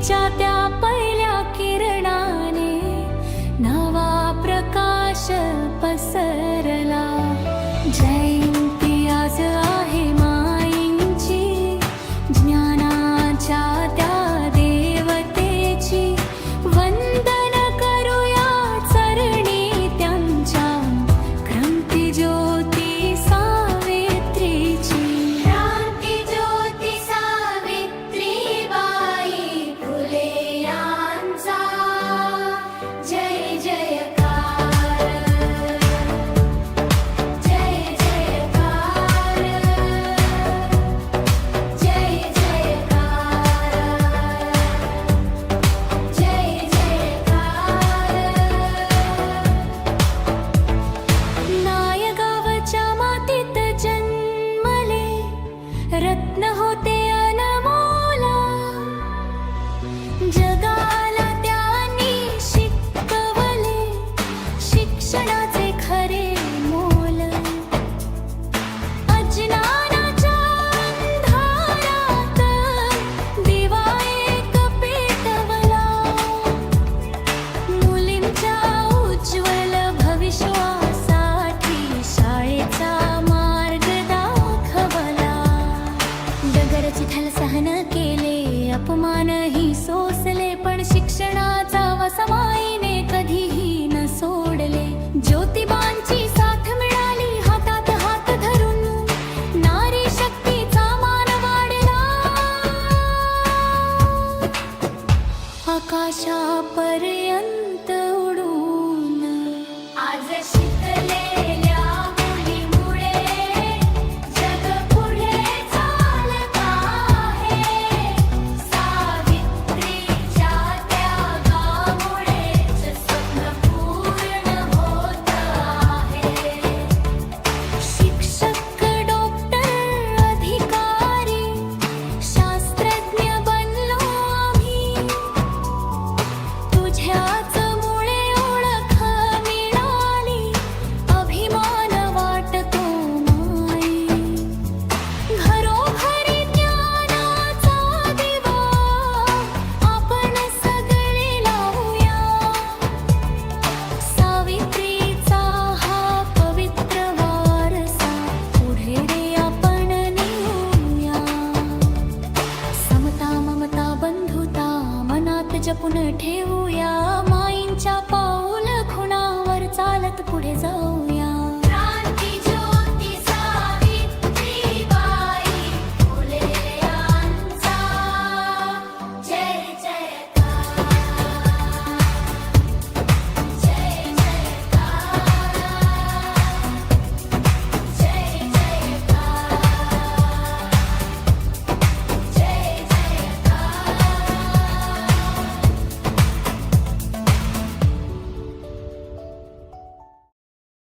ज्योतीच्या त्या पहिल्या किरणाने नवा प्रकाश पसरला। जयंती आज आहे माईंची, ज्ञानाच्या त्या देवतेची। वंदन करूया चरणी त्यांच्या, क्रांती ज्योती सावित्रीची। क्रांती ज्योती सावित्रीबाई फुले यांचा जय जयकार, जय जयकार, जय जयकार, जय जयकार। नायगावच्या मातीत जन्मले, रत्न होते अनमोल। जगाला त्यांनी शिकवले, शिक्षणाचे खरे मोल। अज्ञानाच्या अंधारात दिवा एक पेटवला, मुलींच्या उज्ज्वल भविष्यासाठी शाळेचा मार्ग दाखवला। डगर चिखल सहन केले, अपमानही सोसले, पण शिक्षणाचा वसमाईने कधीही न सोडले। ज्योतिबांची साथ मिळाली, हातात हात धरून नारी शक्तीचा मान वाढला। आकाशापर्यंत उडून आज शिकलेल्या मुलीमुळे जग पुढे चालत आहे। सावित्रीच्या त्यागामुळेच स्वप्न पूर्ण होत आहे। शिक्षक, डॉक्टर, अधिकारी, शास्त्रज्ञ बनलो आम्ही। तुझ्याच मुळे ओळख मिळाली, अभिमान वाटतो माई। घरोघरी ज्ञानाचा दिवा आपण सगळे लावूया। सावित्रीचा हा पवित्र वारसा पुढे रे आपण नेऊया। समता, ममता, बंधुता मनात जपून ठेवूया। माईंच्या पाऊल खुणावर चालत पुढे जाऊया।